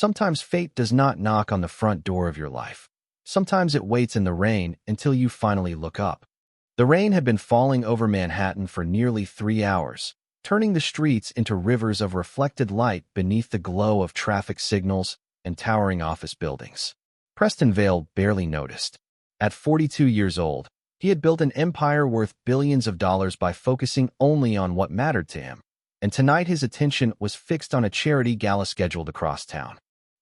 Sometimes fate does not knock on the front door of your life. Sometimes it waits in the rain until you finally look up. The rain had been falling over Manhattan for nearly 3 hours, turning the streets into rivers of reflected light beneath the glow of traffic signals and towering office buildings. Preston Vale barely noticed. At 42 years old, he had built an empire worth billions of dollars by focusing only on what mattered to him, and tonight his attention was fixed on a charity gala scheduled across town.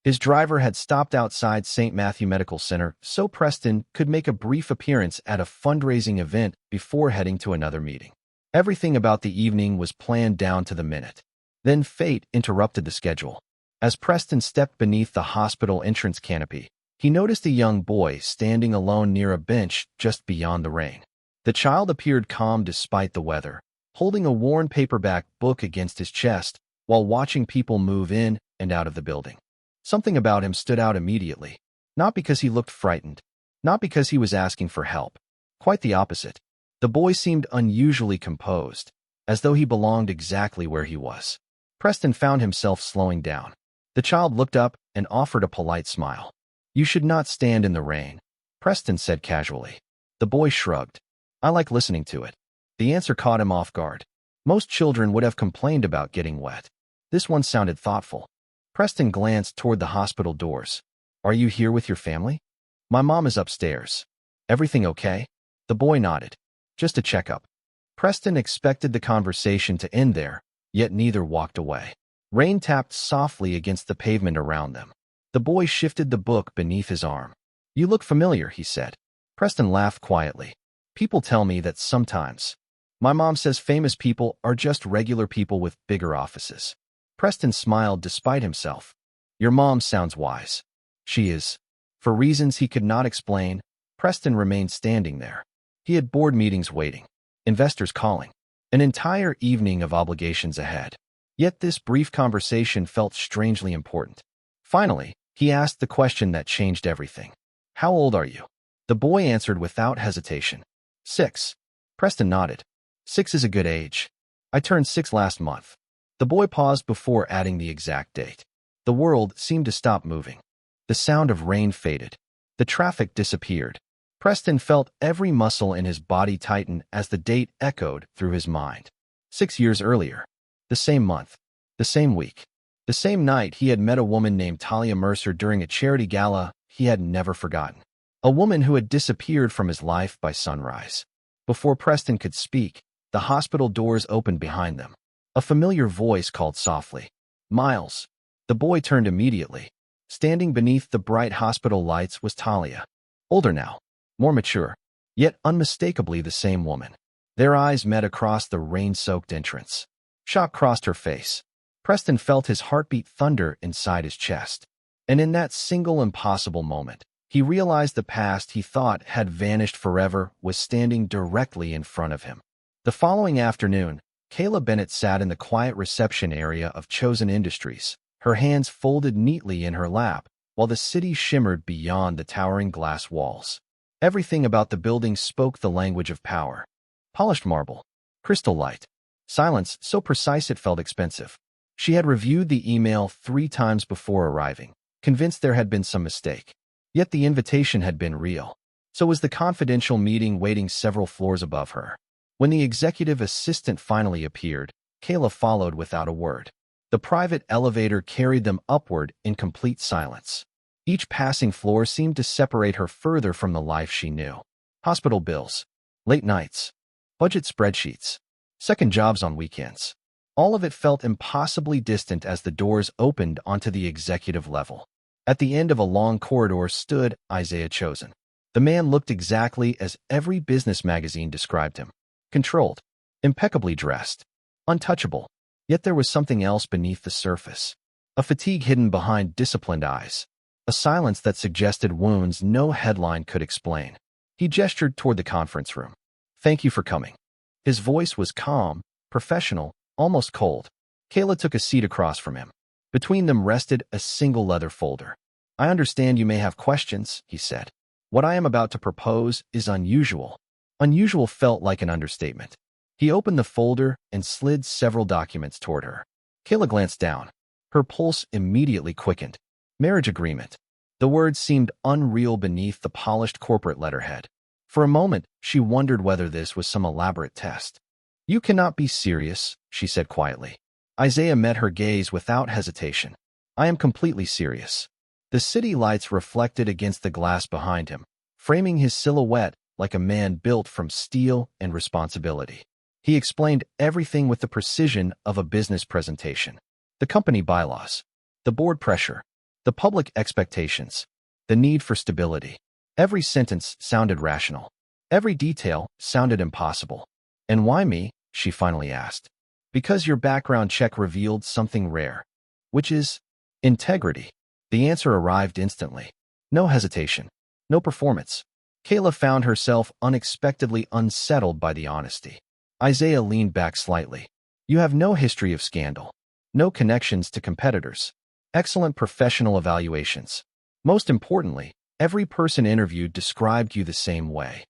His driver had stopped outside St. Matthew Medical Center so Preston could make a brief appearance at a fundraising event before heading to another meeting. Everything about the evening was planned down to the minute. Then fate interrupted the schedule. As Preston stepped beneath the hospital entrance canopy, he noticed a young boy standing alone near a bench just beyond the rain. The child appeared calm despite the weather, holding a worn paperback book against his chest while watching people move in and out of the building. Something about him stood out immediately, not because he looked frightened, not because he was asking for help. Quite the opposite. The boy seemed unusually composed, as though he belonged exactly where he was. Preston found himself slowing down. The child looked up and offered a polite smile. "You should not stand in the rain," Preston said casually. The boy shrugged. "I like listening to it." The answer caught him off guard. Most children would have complained about getting wet. This one sounded thoughtful. Preston glanced toward the hospital doors. "Are you here with your family?" "My mom is upstairs." "Everything okay?" The boy nodded. "Just a checkup." Preston expected the conversation to end there, yet neither walked away. Rain tapped softly against the pavement around them. The boy shifted the book beneath his arm. "You look familiar," he said. Preston laughed quietly. "People tell me that sometimes. My mom says famous people are just regular people with bigger offices." Preston smiled despite himself. "Your mom sounds wise." "She is." For reasons he could not explain, Preston remained standing there. He had board meetings waiting, investors calling, an entire evening of obligations ahead. Yet this brief conversation felt strangely important. Finally, he asked the question that changed everything. "How old are you?" The boy answered without hesitation. 6. Preston nodded. 6 is a good age. I turned 6 last month. The boy paused before adding the exact date. The world seemed to stop moving. The sound of rain faded. The traffic disappeared. Preston felt every muscle in his body tighten as the date echoed through his mind. 6 years earlier. The same month. The same week. The same night he had met a woman named Talia Mercer during a charity gala he had never forgotten. A woman who had disappeared from his life by sunrise. Before Preston could speak, the hospital doors opened behind them. A familiar voice called softly, "Miles." The boy turned immediately. Standing beneath the bright hospital lights was Talia. Older now, more mature, yet unmistakably the same woman. Their eyes met across the rain-soaked entrance. Shock crossed her face. Preston felt his heartbeat thunder inside his chest. And in that single impossible moment, he realized the past he thought had vanished forever was standing directly in front of him. The following afternoon, Kayla Bennett sat in the quiet reception area of Chosen Industries, her hands folded neatly in her lap, while the city shimmered beyond the towering glass walls. Everything about the building spoke the language of power. Polished marble, crystal light, silence so precise it felt expensive. She had reviewed the email 3 times before arriving, convinced there had been some mistake. Yet the invitation had been real. So was the confidential meeting waiting several floors above her. When the executive assistant finally appeared, Kayla followed without a word. The private elevator carried them upward in complete silence. Each passing floor seemed to separate her further from the life she knew. Hospital bills, late nights, budget spreadsheets, second jobs on weekends. All of it felt impossibly distant as the doors opened onto the executive level. At the end of a long corridor stood Isaiah Chosen. The man looked exactly as every business magazine described him. Controlled, impeccably dressed, untouchable. Yet there was something else beneath the surface. A fatigue hidden behind disciplined eyes. A silence that suggested wounds no headline could explain. He gestured toward the conference room. "Thank you for coming." His voice was calm, professional, almost cold. Kayla took a seat across from him. Between them rested a single leather folder. "I understand you may have questions," he said. "What I am about to propose is unusual." Unusual felt like an understatement. He opened the folder and slid several documents toward her. Kayla glanced down. Her pulse immediately quickened. Marriage agreement. The word seemed unreal beneath the polished corporate letterhead. For a moment, she wondered whether this was some elaborate test. You cannot be serious, she said quietly. Isaiah met her gaze without hesitation. I am completely serious. The city lights reflected against the glass behind him, framing his silhouette like a man built from steel and responsibility. He explained everything with the precision of a business presentation. The company bylaws, the board pressure, the public expectations, the need for stability. Every sentence sounded rational. Every detail sounded impossible. And why me? She finally asked. Because your background check revealed something rare, which is integrity. The answer arrived instantly. No hesitation. No performance. Kayla found herself unexpectedly unsettled by the honesty. Isaiah leaned back slightly. You have no history of scandal. No connections to competitors. Excellent professional evaluations. Most importantly, every person interviewed described you the same way.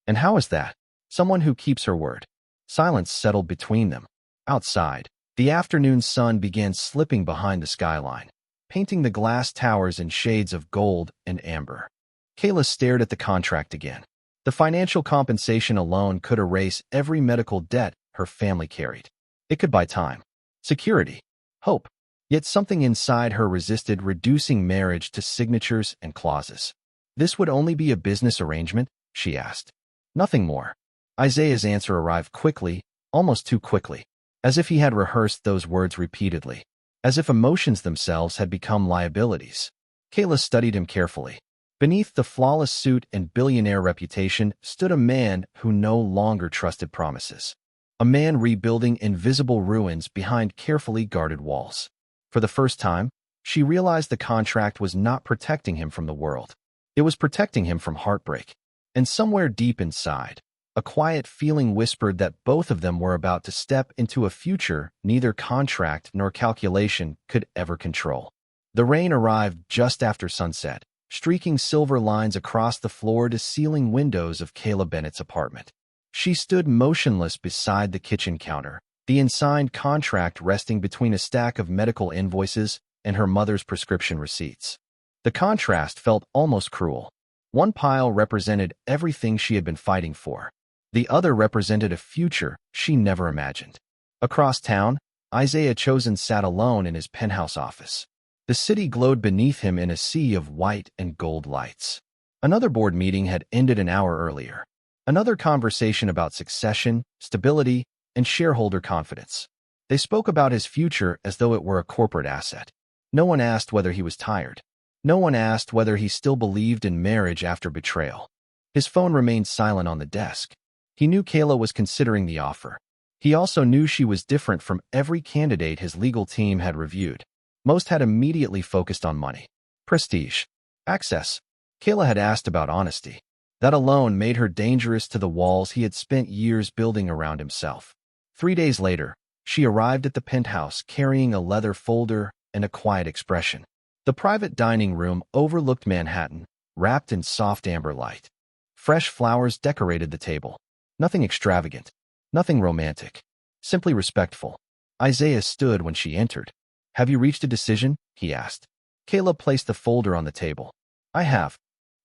And how is that? Someone who keeps her word. Silence settled between them. Outside, the afternoon sun began slipping behind the skyline, painting the glass towers in shades of gold and amber. Kayla stared at the contract again. The financial compensation alone could erase every medical debt her family carried. It could buy time, security, hope. Yet something inside her resisted reducing marriage to signatures and clauses. This would only be a business arrangement, she asked. Nothing more. Isaiah's answer arrived quickly, almost too quickly, as if he had rehearsed those words repeatedly, as if emotions themselves had become liabilities. Kayla studied him carefully. Beneath the flawless suit and billionaire reputation stood a man who no longer trusted promises. A man rebuilding invisible ruins behind carefully guarded walls. For the first time, she realized the contract was not protecting him from the world. It was protecting him from heartbreak. And somewhere deep inside, a quiet feeling whispered that both of them were about to step into a future neither contract nor calculation could ever control. The rain arrived just after sunset, streaking silver lines across the floor-to-ceiling windows of Kayla Bennett's apartment. She stood motionless beside the kitchen counter, the unsigned contract resting between a stack of medical invoices and her mother's prescription receipts. The contrast felt almost cruel. One pile represented everything she had been fighting for. The other represented a future she never imagined. Across town, Isaiah Chosen sat alone in his penthouse office. The city glowed beneath him in a sea of white and gold lights. Another board meeting had ended an hour earlier. Another conversation about succession, stability, and shareholder confidence. They spoke about his future as though it were a corporate asset. No one asked whether he was tired. No one asked whether he still believed in marriage after betrayal. His phone remained silent on the desk. He knew Kayla was considering the offer. He also knew she was different from every candidate his legal team had reviewed. Most had immediately focused on money, prestige, access. Kayla had asked about honesty. That alone made her dangerous to the walls he had spent years building around himself. 3 days later, she arrived at the penthouse carrying a leather folder and a quiet expression. The private dining room overlooked Manhattan, wrapped in soft amber light. Fresh flowers decorated the table. Nothing extravagant, nothing romantic, simply respectful. Isaiah stood when she entered. Have you reached a decision? He asked. Kayla placed the folder on the table. I have.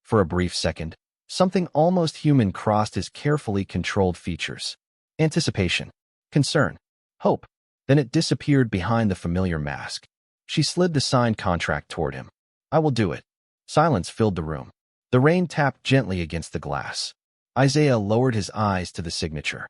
For a brief second, something almost human crossed his carefully controlled features. Anticipation, concern, hope. Then it disappeared behind the familiar mask. She slid the signed contract toward him. I will do it. Silence filled the room. The rain tapped gently against the glass. Isaiah lowered his eyes to the signature.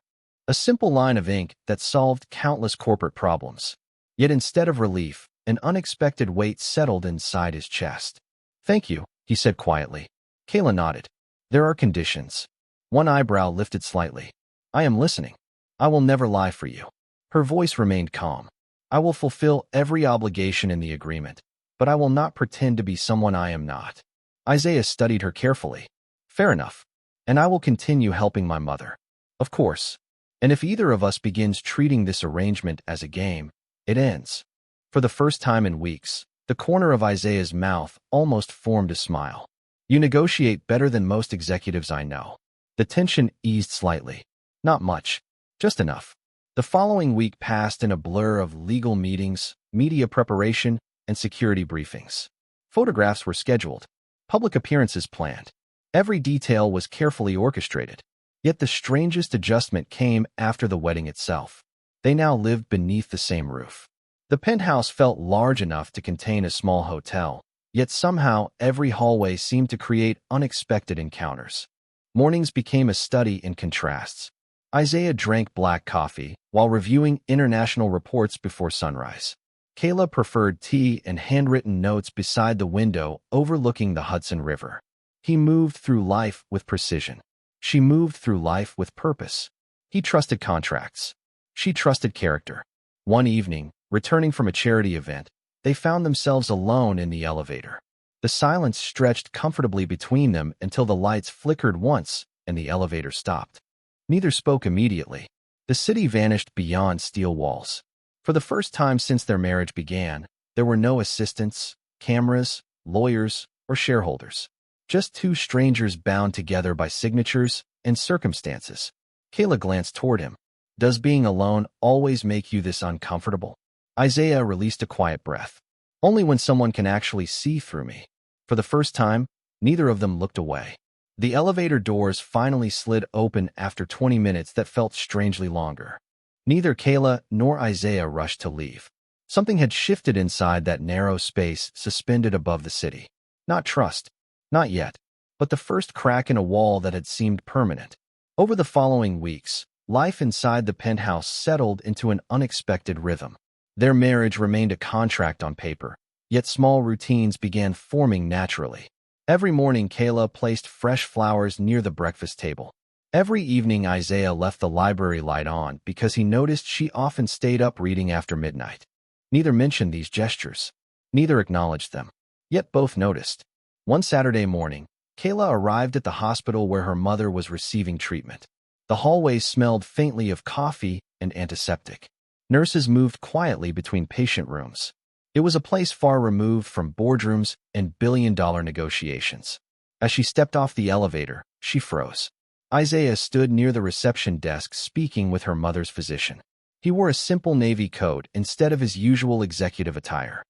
A simple line of ink that solved countless corporate problems. Yet instead of relief, an unexpected weight settled inside his chest. Thank you, he said quietly. Kayla nodded. There are conditions. One eyebrow lifted slightly. I am listening. I will never lie for you. Her voice remained calm. I will fulfill every obligation in the agreement, but I will not pretend to be someone I am not. Isaiah studied her carefully. Fair enough. And I will continue helping my mother. Of course. And if either of us begins treating this arrangement as a game, it ends. For the first time in weeks, the corner of Isaiah's mouth almost formed a smile. You negotiate better than most executives I know. The tension eased slightly. Not much. Just enough. The following week passed in a blur of legal meetings, media preparation, and security briefings. Photographs were scheduled. Public appearances planned. Every detail was carefully orchestrated. Yet the strangest adjustment came after the wedding itself. They now lived beneath the same roof. The penthouse felt large enough to contain a small hotel, yet somehow every hallway seemed to create unexpected encounters. Mornings became a study in contrasts. Isaiah drank black coffee while reviewing international reports before sunrise. Kayla preferred tea and handwritten notes beside the window overlooking the Hudson River. He moved through life with precision. She moved through life with purpose. He trusted contracts. She trusted character. One evening, returning from a charity event, they found themselves alone in the elevator. The silence stretched comfortably between them until the lights flickered once and the elevator stopped. Neither spoke immediately. The city vanished beyond steel walls. For the first time since their marriage began, there were no assistants, cameras, lawyers, or shareholders. Just two strangers bound together by signatures and circumstances. Kayla glanced toward him. Does being alone always make you this uncomfortable? Isaiah released a quiet breath. Only when someone can actually see through me. For the first time, neither of them looked away. The elevator doors finally slid open after 20 minutes that felt strangely longer. Neither Kayla nor Isaiah rushed to leave. Something had shifted inside that narrow space suspended above the city. Not trust. Not yet. But the first crack in a wall that had seemed permanent. Over the following weeks, life inside the penthouse settled into an unexpected rhythm. Their marriage remained a contract on paper, yet small routines began forming naturally. Every morning, Kayla placed fresh flowers near the breakfast table. Every evening, Isaiah left the library light on because he noticed she often stayed up reading after midnight. Neither mentioned these gestures. Neither acknowledged them. Yet both noticed. One Saturday morning, Kayla arrived at the hospital where her mother was receiving treatment. The hallways smelled faintly of coffee and antiseptic. Nurses moved quietly between patient rooms. It was a place far removed from boardrooms and billion-dollar negotiations. As she stepped off the elevator, she froze. Isaiah stood near the reception desk speaking with her mother's physician. He wore a simple navy coat instead of his usual executive attire.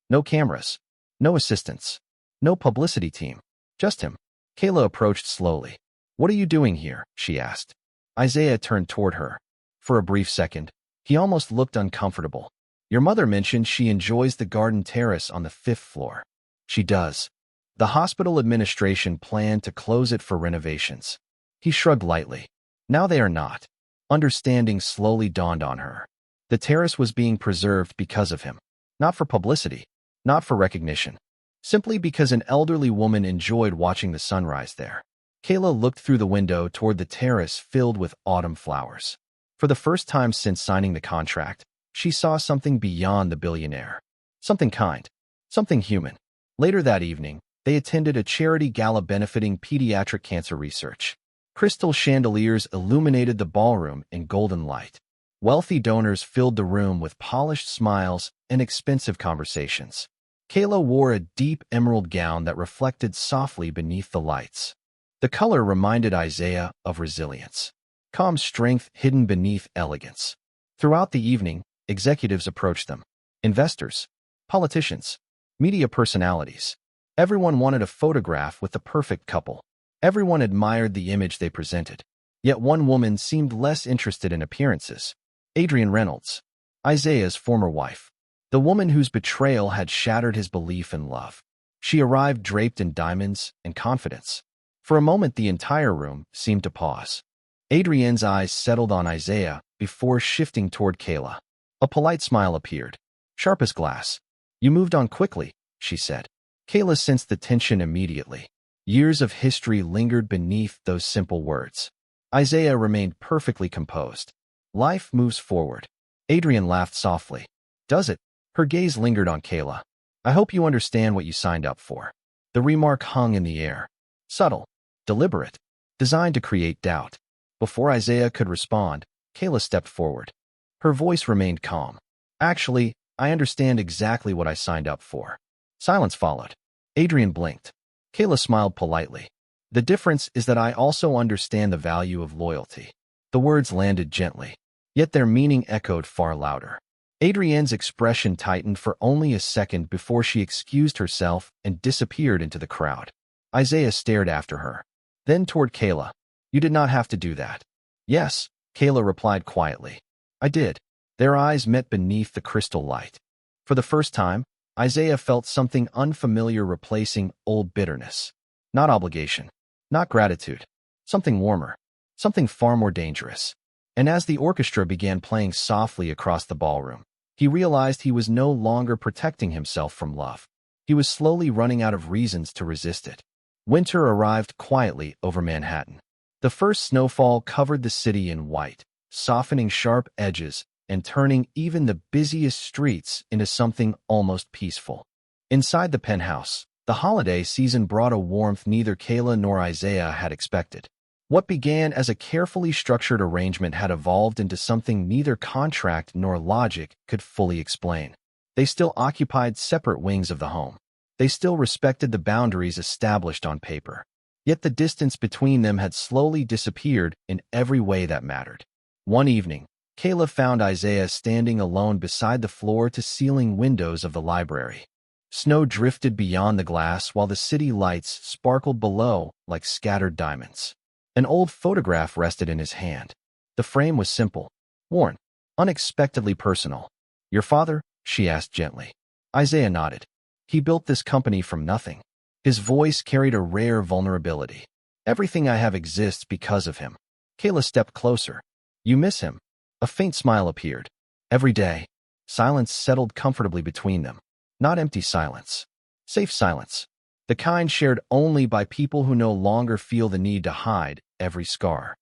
No cameras. No assistants. No publicity team. Just him. Kayla approached slowly. "What are you doing here?" she asked. Isaiah turned toward her. For a brief second, he almost looked uncomfortable. "Your mother mentioned she enjoys the garden terrace on the 5th floor. She does. The hospital administration planned to close it for renovations." He shrugged lightly. Now they are not. Understanding slowly dawned on her. The terrace was being preserved because of him. Not for publicity. Not for recognition. Simply because an elderly woman enjoyed watching the sunrise there. Kayla looked through the window toward the terrace filled with autumn flowers. For the first time since signing the contract, she saw something beyond the billionaire. Something kind. Something human. Later that evening, they attended a charity gala benefiting pediatric cancer research. Crystal chandeliers illuminated the ballroom in golden light. Wealthy donors filled the room with polished smiles and expensive conversations. Kayla wore a deep emerald gown that reflected softly beneath the lights. The color reminded Isaiah of resilience. Calm strength hidden beneath elegance. Throughout the evening, executives approached them. Investors, politicians, media personalities. Everyone wanted a photograph with the perfect couple. Everyone admired the image they presented. Yet one woman seemed less interested in appearances. Adrienne Reynolds, Isaiah's former wife. The woman whose betrayal had shattered his belief in love. She arrived draped in diamonds and confidence. For a moment, the entire room seemed to pause. Adrienne's eyes settled on Isaiah before shifting toward Kayla. A polite smile appeared. Sharp as glass. "You moved on quickly," she said. Kayla sensed the tension immediately. Years of history lingered beneath those simple words. Isaiah remained perfectly composed. Life moves forward. Adrienne laughed softly. "Does it?" Her gaze lingered on Kayla. "I hope you understand what you signed up for." The remark hung in the air. Subtle. Deliberate. Designed to create doubt. Before Isaiah could respond, Kayla stepped forward. Her voice remained calm. "Actually, I understand exactly what I signed up for." Silence followed. Adrienne blinked. Kayla smiled politely. "The difference is that I also understand the value of loyalty." The words landed gently, yet their meaning echoed far louder. Adrienne's expression tightened for only a second before she excused herself and disappeared into the crowd. Isaiah stared after her, then toward Kayla. You did not have to do that. Yes, Kayla replied quietly. I did. Their eyes met beneath the crystal light. For the first time, Isaiah felt something unfamiliar replacing old bitterness. Not obligation, not gratitude, something warmer, something far more dangerous. And as the orchestra began playing softly across the ballroom, he realized he was no longer protecting himself from love. He was slowly running out of reasons to resist it. Winter arrived quietly over Manhattan. The first snowfall covered the city in white, softening sharp edges and turning even the busiest streets into something almost peaceful. Inside the penthouse, the holiday season brought a warmth neither Kayla nor Isaiah had expected. What began as a carefully structured arrangement had evolved into something neither contract nor logic could fully explain. They still occupied separate wings of the home. They still respected the boundaries established on paper. Yet the distance between them had slowly disappeared in every way that mattered. One evening, Kayla found Isaiah standing alone beside the floor-to-ceiling windows of the library. Snow drifted beyond the glass while the city lights sparkled below like scattered diamonds. An old photograph rested in his hand. The frame was simple, worn, unexpectedly personal. Your father? She asked gently. Isaiah nodded. He built this company from nothing. His voice carried a rare vulnerability. Everything I have exists because of him. Kayla stepped closer. You miss him? A faint smile appeared. Every day. Silence settled comfortably between them. Not empty silence. Safe silence. The kind shared only by people who no longer feel the need to hide every scar.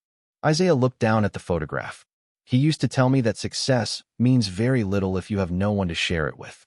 Isaiah looked down at the photograph. He used to tell me that success means very little if you have no one to share it with.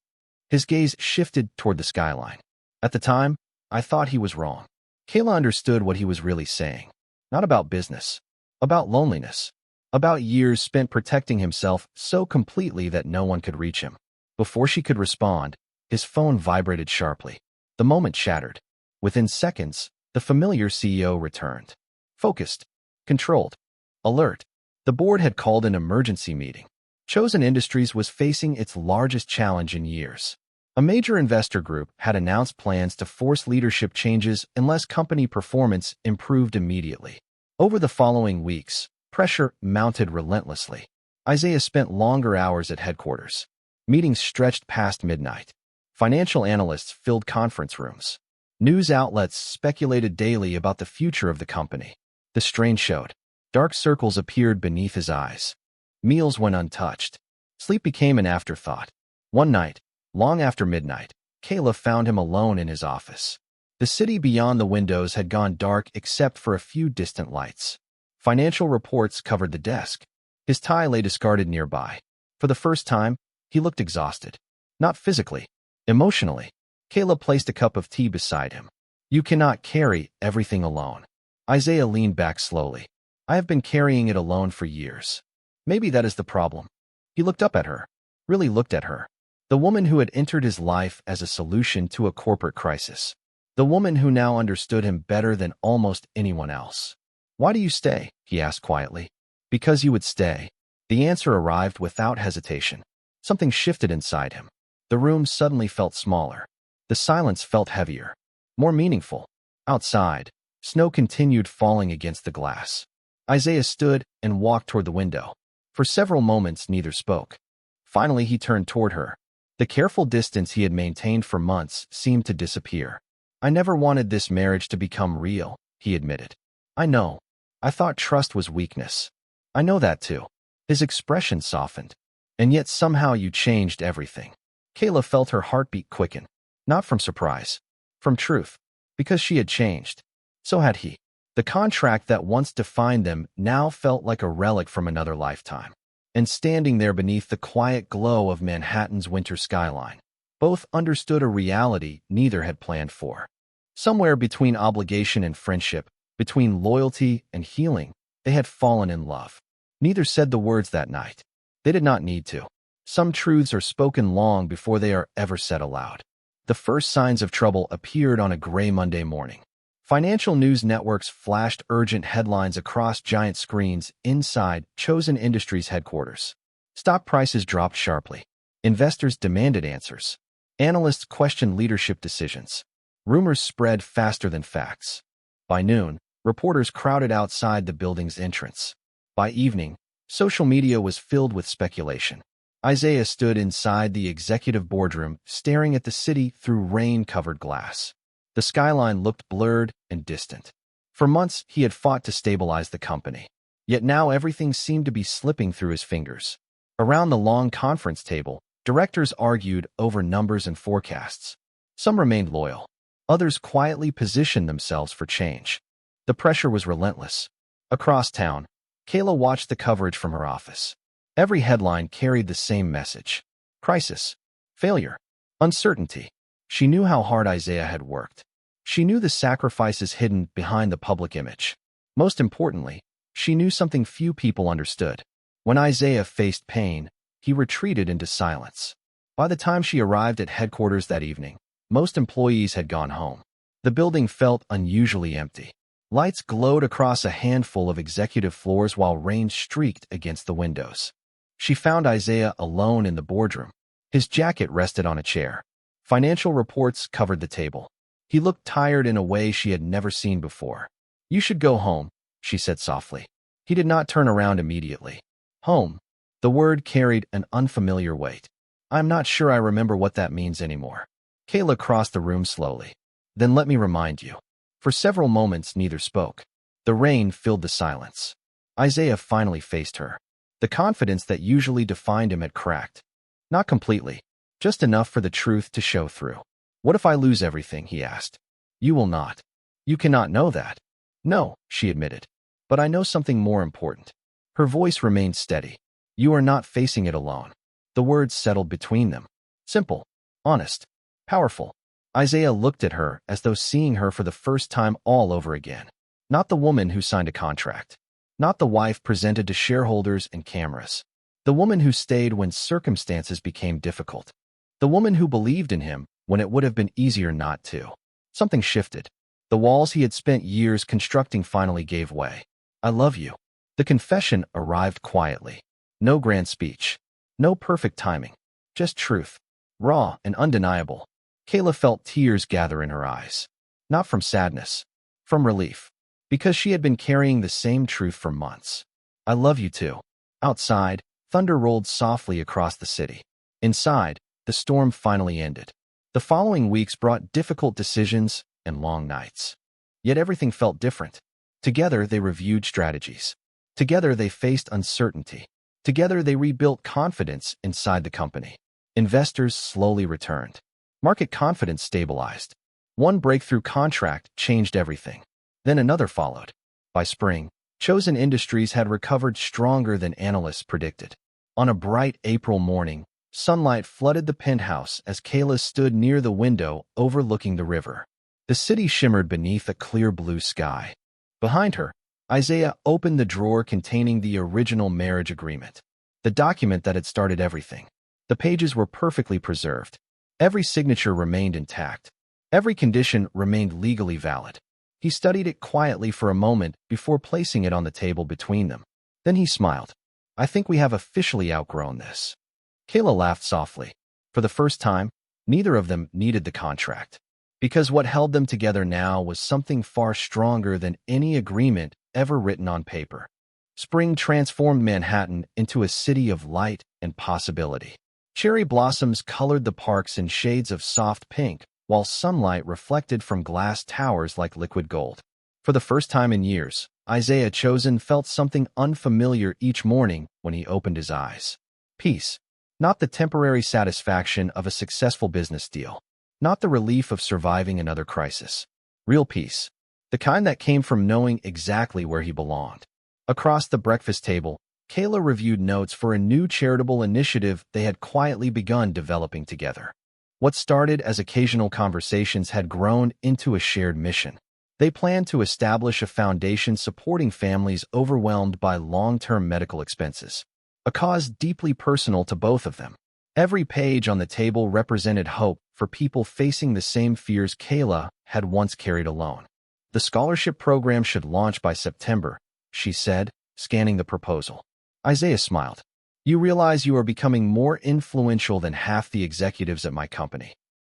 His gaze shifted toward the skyline. At the time, I thought he was wrong. Kayla understood what he was really saying. Not about business. About loneliness. About years spent protecting himself so completely that no one could reach him. Before she could respond, his phone vibrated sharply. The moment shattered. Within seconds, the familiar CEO returned. Focused. Controlled. Alert. The board had called an emergency meeting. Chosen Industries was facing its largest challenge in years. A major investor group had announced plans to force leadership changes unless company performance improved immediately. Over the following weeks, pressure mounted relentlessly. Isaiah spent longer hours at headquarters. Meetings stretched past midnight. Financial analysts filled conference rooms. News outlets speculated daily about the future of the company. The strain showed. Dark circles appeared beneath his eyes. Meals went untouched. Sleep became an afterthought. One night, long after midnight, Kayla found him alone in his office. The city beyond the windows had gone dark except for a few distant lights. Financial reports covered the desk. His tie lay discarded nearby. For the first time, he looked exhausted. Not physically, emotionally. Kayla placed a cup of tea beside him. You cannot carry everything alone. Isaiah leaned back slowly. I have been carrying it alone for years. Maybe that is the problem. He looked up at her. Really looked at her. The woman who had entered his life as a solution to a corporate crisis. The woman who now understood him better than almost anyone else. Why do you stay? He asked quietly. Because you would stay. The answer arrived without hesitation. Something shifted inside him. The room suddenly felt smaller. The silence felt heavier. More meaningful. Outside, snow continued falling against the glass. Isaiah stood and walked toward the window. For several moments, neither spoke. Finally, he turned toward her. The careful distance he had maintained for months seemed to disappear. I never wanted this marriage to become real, he admitted. I know. I thought trust was weakness. I know that too. His expression softened. And yet somehow you changed everything. Kayla felt her heartbeat quicken. Not from surprise. From truth. Because she had changed. So had he. The contract that once defined them now felt like a relic from another lifetime. And standing there beneath the quiet glow of Manhattan's winter skyline, both understood a reality neither had planned for. Somewhere between obligation and friendship, between loyalty and healing, they had fallen in love. Neither said the words that night. They did not need to. Some truths are spoken long before they are ever said aloud. The first signs of trouble appeared on a gray Monday morning. Financial news networks flashed urgent headlines across giant screens inside Chosen Industries headquarters. Stock prices dropped sharply. Investors demanded answers. Analysts questioned leadership decisions. Rumors spread faster than facts. By noon, reporters crowded outside the building's entrance. By evening, social media was filled with speculation. Isaiah stood inside the executive boardroom, staring at the city through rain-covered glass. The skyline looked blurred and distant. For months, he had fought to stabilize the company. Yet now everything seemed to be slipping through his fingers. Around the long conference table, directors argued over numbers and forecasts. Some remained loyal. Others quietly positioned themselves for change. The pressure was relentless. Across town, Kayla watched the coverage from her office. Every headline carried the same message: crisis, failure, uncertainty. She knew how hard Isaiah had worked. She knew the sacrifices hidden behind the public image. Most importantly, she knew something few people understood. When Isaiah faced pain, he retreated into silence. By the time she arrived at headquarters that evening, most employees had gone home. The building felt unusually empty. Lights glowed across a handful of executive floors while rain streaked against the windows. She found Isaiah alone in the boardroom. His jacket rested on a chair. Financial reports covered the table. He looked tired in a way she had never seen before. "You should go home," she said softly. He did not turn around immediately. Home. The word carried an unfamiliar weight. "I'm not sure I remember what that means anymore." Kayla crossed the room slowly. "Then let me remind you." For several moments, neither spoke. The rain filled the silence. Isaiah finally faced her. The confidence that usually defined him had cracked. Not completely, just enough for the truth to show through. "What if I lose everything?" he asked. "You will not. You cannot know that." "No," she admitted. "But I know something more important." Her voice remained steady. "You are not facing it alone." The words settled between them. Simple, honest, powerful. Isaiah looked at her as though seeing her for the first time all over again. Not the woman who signed a contract. Not the wife presented to shareholders and cameras. The woman who stayed when circumstances became difficult. The woman who believed in him when it would have been easier not to. Something shifted. The walls he had spent years constructing finally gave way. "I love you." The confession arrived quietly. No grand speech. No perfect timing. Just truth. Raw and undeniable. Kayla felt tears gather in her eyes. Not from sadness. From relief. Because she had been carrying the same truth for months. "I love you too." Outside, thunder rolled softly across the city. Inside, the storm finally ended. The following weeks brought difficult decisions and long nights. Yet everything felt different. Together, they reviewed strategies. Together, they faced uncertainty. Together, they rebuilt confidence inside the company. Investors slowly returned. Market confidence stabilized. One breakthrough contract changed everything. Then another followed. By spring, chosen industries had recovered stronger than analysts predicted. On a bright April morning, sunlight flooded the penthouse as Kayla stood near the window overlooking the river. The city shimmered beneath a clear blue sky. Behind her, Isaiah opened the drawer containing the original marriage agreement, the document that had started everything. The pages were perfectly preserved. Every signature remained intact. Every condition remained legally valid. He studied it quietly for a moment before placing it on the table between them. Then he smiled. "I think we have officially outgrown this." Kayla laughed softly. For the first time, neither of them needed the contract. Because what held them together now was something far stronger than any agreement ever written on paper. Spring transformed Manhattan into a city of light and possibility. Cherry blossoms colored the parks in shades of soft pink, while sunlight reflected from glass towers like liquid gold. For the first time in years, Isaiah Chosen felt something unfamiliar each morning when he opened his eyes. Peace. Not the temporary satisfaction of a successful business deal. Not the relief of surviving another crisis. Real peace. The kind that came from knowing exactly where he belonged. Across the breakfast table, Kayla reviewed notes for a new charitable initiative they had quietly begun developing together. What started as occasional conversations had grown into a shared mission. They planned to establish a foundation supporting families overwhelmed by long-term medical expenses, a cause deeply personal to both of them. Every page on the table represented hope for people facing the same fears Kayla had once carried alone. "The scholarship program should launch by September," she said, scanning the proposal. Isaiah smiled. You realize you are becoming more influential than half the executives at my company.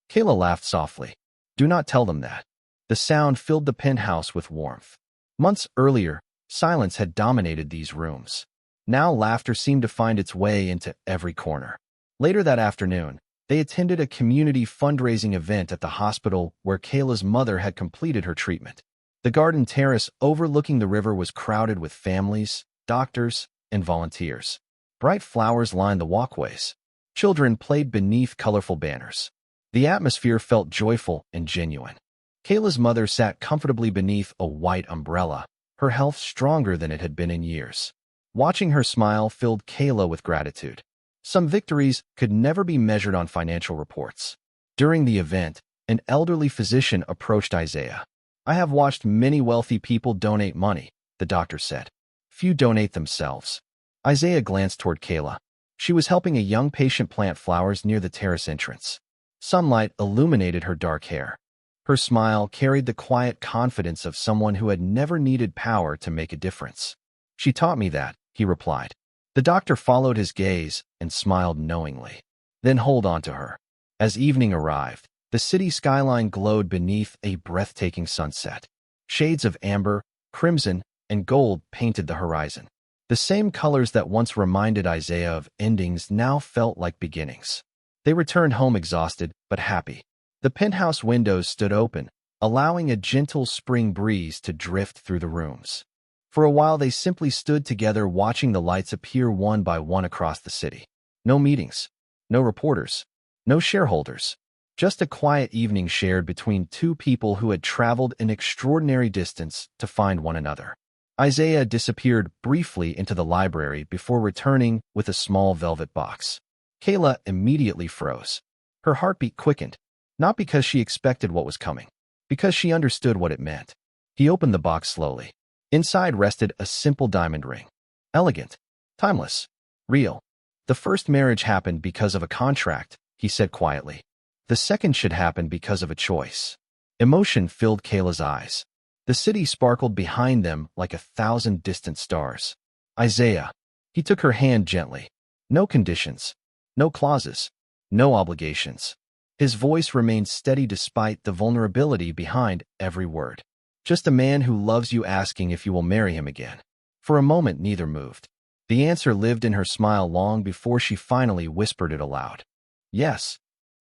Kayla laughed softly. Do not tell them that. The sound filled the penthouse with warmth. Months earlier, silence had dominated these rooms. Now laughter seemed to find its way into every corner. Later that afternoon, they attended a community fundraising event at the hospital where Kayla's mother had completed her treatment. The garden terrace overlooking the river was crowded with families, doctors, and volunteers. Bright flowers lined the walkways. Children played beneath colorful banners. The atmosphere felt joyful and genuine. Kayla's mother sat comfortably beneath a white umbrella, her health stronger than it had been in years. Watching her smile filled Kayla with gratitude. Some victories could never be measured on financial reports. During the event, an elderly physician approached Isaiah. I have watched many wealthy people donate money, the doctor said. Few donate themselves. Isaiah glanced toward Kayla. She was helping a young patient plant flowers near the terrace entrance. Sunlight illuminated her dark hair. Her smile carried the quiet confidence of someone who had never needed power to make a difference. She taught me that, he replied. The doctor followed his gaze and smiled knowingly. Then hold on to her. As evening arrived, the city skyline glowed beneath a breathtaking sunset. Shades of amber, crimson, and gold painted the horizon. The same colors that once reminded Isaiah of endings now felt like beginnings. They returned home exhausted but happy. The penthouse windows stood open, allowing a gentle spring breeze to drift through the rooms. For a while they simply stood together watching the lights appear one by one across the city. No meetings, no reporters, no shareholders. Just a quiet evening shared between two people who had traveled an extraordinary distance to find one another. Isaiah disappeared briefly into the library before returning with a small velvet box. Kayla immediately froze. Her heartbeat quickened, not because she expected what was coming, because she understood what it meant. He opened the box slowly. Inside rested a simple diamond ring. Elegant, timeless, real. The first marriage happened because of a contract, he said quietly. The second should happen because of a choice. Emotion filled Kayla's eyes. The city sparkled behind them like 1,000 distant stars. Isaiah. He took her hand gently. No conditions. No clauses. No obligations. His voice remained steady despite the vulnerability behind every word. Just a man who loves you asking if you will marry him again. For a moment neither moved. The answer lived in her smile long before she finally whispered it aloud. Yes.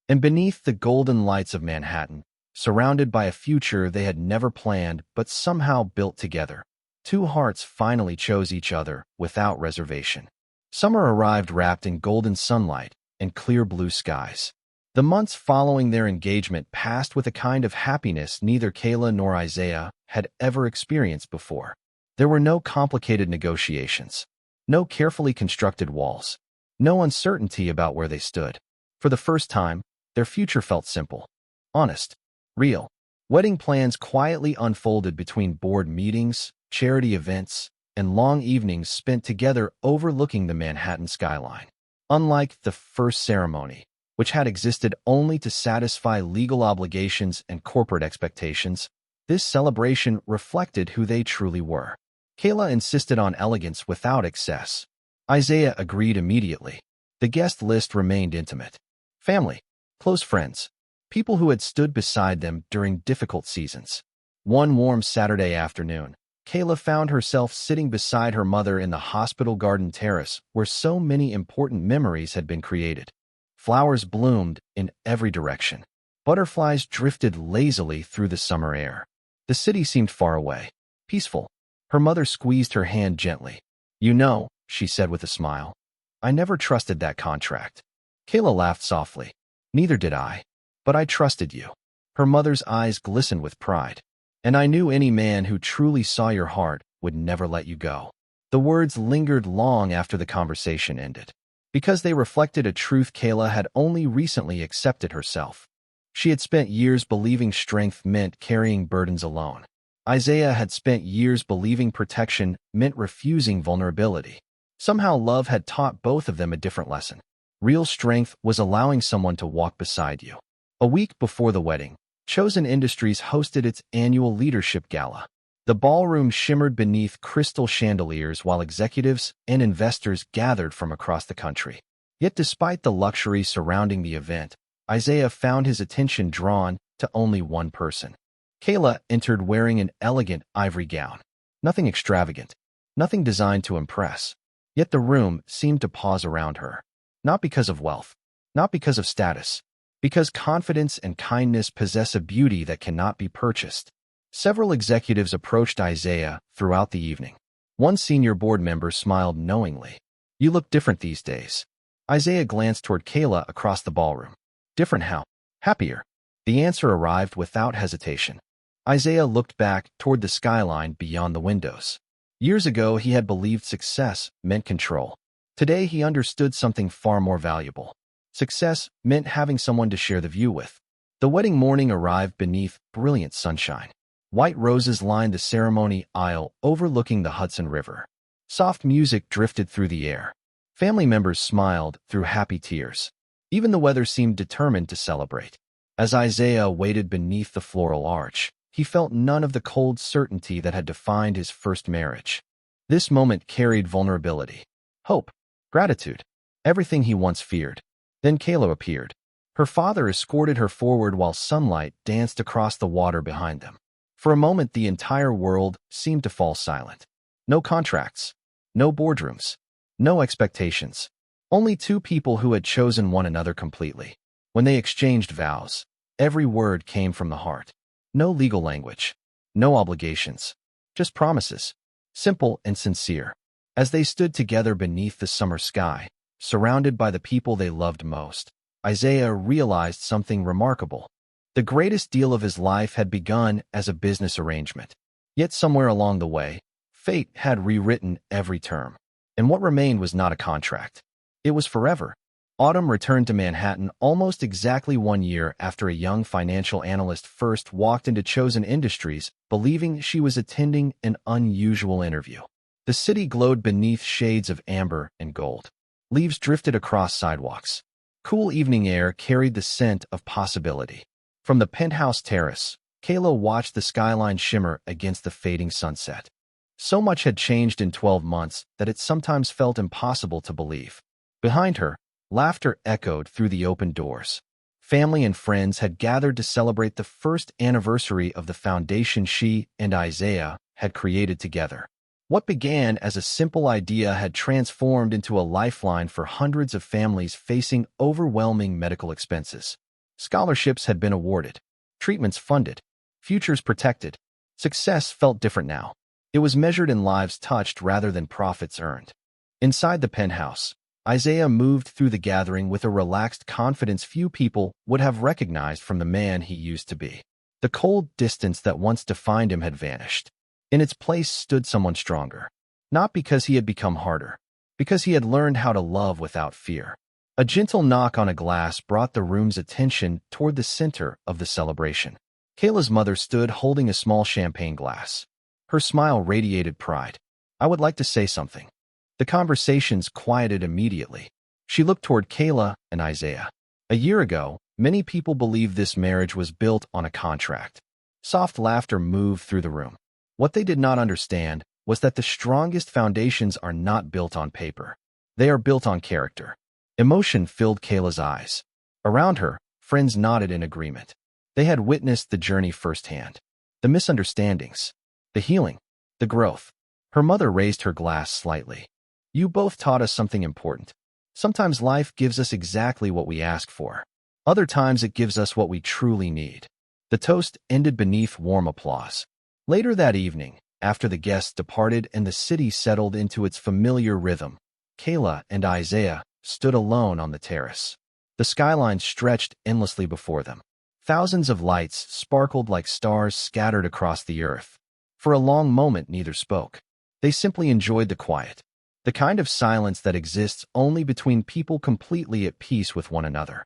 And beneath the golden lights of Manhattan, surrounded by a future they had never planned but somehow built together, two hearts finally chose each other without reservation. Summer arrived wrapped in golden sunlight and clear blue skies. The months following their engagement passed with a kind of happiness neither Kayla nor Isaiah had ever experienced before. There were no complicated negotiations, no carefully constructed walls, no uncertainty about where they stood. For the first time, their future felt simple, honest, real. Wedding plans quietly unfolded between board meetings, charity events, and long evenings spent together overlooking the Manhattan skyline. Unlike the first ceremony, which had existed only to satisfy legal obligations and corporate expectations, this celebration reflected who they truly were. Kayla insisted on elegance without excess. Isaiah agreed immediately. The guest list remained intimate. Family, close friends, people who had stood beside them during difficult seasons. One warm Saturday afternoon, Kayla found herself sitting beside her mother in the hospital garden terrace where so many important memories had been created. Flowers bloomed in every direction. Butterflies drifted lazily through the summer air. The city seemed far away, peaceful. Her mother squeezed her hand gently. You know, she said with a smile, I never trusted that contract. Kayla laughed softly. Neither did I. But I trusted you. Her mother's eyes glistened with pride. And I knew any man who truly saw your heart would never let you go. The words lingered long after the conversation ended, because they reflected a truth Kayla had only recently accepted herself. She had spent years believing strength meant carrying burdens alone. Isaiah had spent years believing protection meant refusing vulnerability. Somehow love had taught both of them a different lesson. Real strength was allowing someone to walk beside you. A week before the wedding, Chosen Industries hosted its annual leadership gala. The ballroom shimmered beneath crystal chandeliers while executives and investors gathered from across the country. Yet despite the luxury surrounding the event, Isaiah found his attention drawn to only one person. Kayla entered wearing an elegant ivory gown. Nothing extravagant, nothing designed to impress. Yet the room seemed to pause around her. Not because of wealth, not because of status, because confidence and kindness possess a beauty that cannot be purchased. Several executives approached Isaiah throughout the evening. One senior board member smiled knowingly. "You look different these days." Isaiah glanced toward Kayla across the ballroom. "Different how?" "Happier." The answer arrived without hesitation. Isaiah looked back toward the skyline beyond the windows. Years ago, he had believed success meant control. Today, he understood something far more valuable. Success meant having someone to share the view with. The wedding morning arrived beneath brilliant sunshine. White roses lined the ceremony aisle overlooking the Hudson River. Soft music drifted through the air. Family members smiled through happy tears. Even the weather seemed determined to celebrate. As Isaiah waited beneath the floral arch, he felt none of the cold certainty that had defined his first marriage. This moment carried vulnerability, hope, gratitude, everything he once feared. Then Kayla appeared. Her father escorted her forward while sunlight danced across the water behind them. For a moment, the entire world seemed to fall silent. No contracts, no boardrooms, no expectations. Only two people who had chosen one another completely. When they exchanged vows, every word came from the heart. No legal language, no obligations, just promises, simple and sincere. As they stood together beneath the summer sky, surrounded by the people they loved most, Isaiah realized something remarkable. The greatest deal of his life had begun as a business arrangement. Yet somewhere along the way, fate had rewritten every term. And what remained was not a contract. It was forever. Autumn returned to Manhattan almost exactly 1 year after a young financial analyst first walked into Chosen Industries, believing she was attending an unusual interview. The city glowed beneath shades of amber and gold. Leaves drifted across sidewalks. Cool evening air carried the scent of possibility. From the penthouse terrace, Kayla watched the skyline shimmer against the fading sunset. So much had changed in 12 months that it sometimes felt impossible to believe. Behind her, laughter echoed through the open doors. Family and friends had gathered to celebrate the first anniversary of the foundation she and Isaiah had created together. What began as a simple idea had transformed into a lifeline for hundreds of families facing overwhelming medical expenses. Scholarships had been awarded, treatments funded, futures protected. Success felt different now. It was measured in lives touched rather than profits earned. Inside the penthouse, Isaiah moved through the gathering with a relaxed confidence few people would have recognized from the man he used to be. The cold distance that once defined him had vanished. In its place stood someone stronger. Not because he had become harder, because he had learned how to love without fear. A gentle knock on a glass brought the room's attention toward the center of the celebration. Kayla's mother stood holding a small champagne glass. Her smile radiated pride. "I would like to say something." The conversations quieted immediately. She looked toward Kayla and Isaiah. A year ago, many people believed this marriage was built on a contract. Soft laughter moved through the room. What they did not understand was that the strongest foundations are not built on paper. They are built on character. Emotion filled Kayla's eyes. Around her, friends nodded in agreement. They had witnessed the journey firsthand. The misunderstandings, the healing, the growth. Her mother raised her glass slightly. "You both taught us something important. Sometimes life gives us exactly what we ask for. Other times it gives us what we truly need." The toast ended beneath warm applause. Later that evening, after the guests departed and the city settled into its familiar rhythm, Kayla and Isaiah stood alone on the terrace. The skyline stretched endlessly before them. Thousands of lights sparkled like stars scattered across the earth. For a long moment, neither spoke. They simply enjoyed the quiet, the kind of silence that exists only between people completely at peace with one another.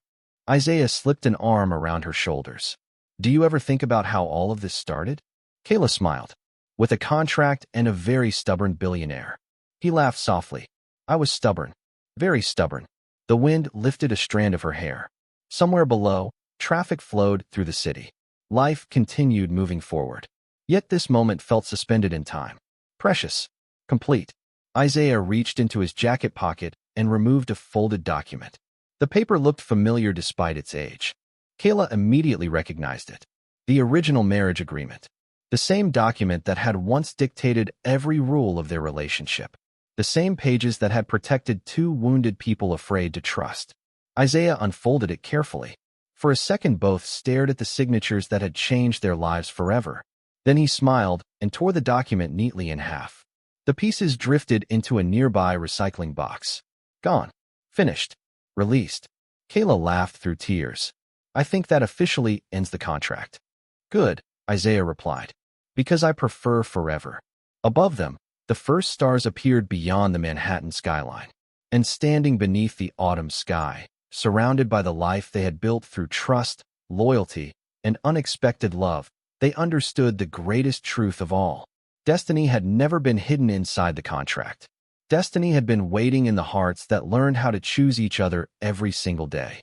Isaiah slipped an arm around her shoulders. "Do you ever think about how all of this started?" Kayla smiled. "With a contract and a very stubborn billionaire." He laughed softly. "I was stubborn. Very stubborn." The wind lifted a strand of her hair. Somewhere below, traffic flowed through the city. Life continued moving forward. Yet this moment felt suspended in time. Precious. Complete. Isaiah reached into his jacket pocket and removed a folded document. The paper looked familiar despite its age. Kayla immediately recognized it. The original marriage agreement. The same document that had once dictated every rule of their relationship. The same pages that had protected two wounded people afraid to trust. Isaiah unfolded it carefully. For a second, both stared at the signatures that had changed their lives forever. Then he smiled and tore the document neatly in half. The pieces drifted into a nearby recycling box. Gone. Finished. Released. Kayla laughed through tears. I think that officially ends the contract. Good, Isaiah replied. Because I prefer forever. Above them, the first stars appeared beyond the Manhattan skyline. And standing beneath the autumn sky, surrounded by the life they had built through trust, loyalty, and unexpected love, they understood the greatest truth of all. Destiny had never been hidden inside the contract. Destiny had been waiting in the hearts that learned how to choose each other every single day.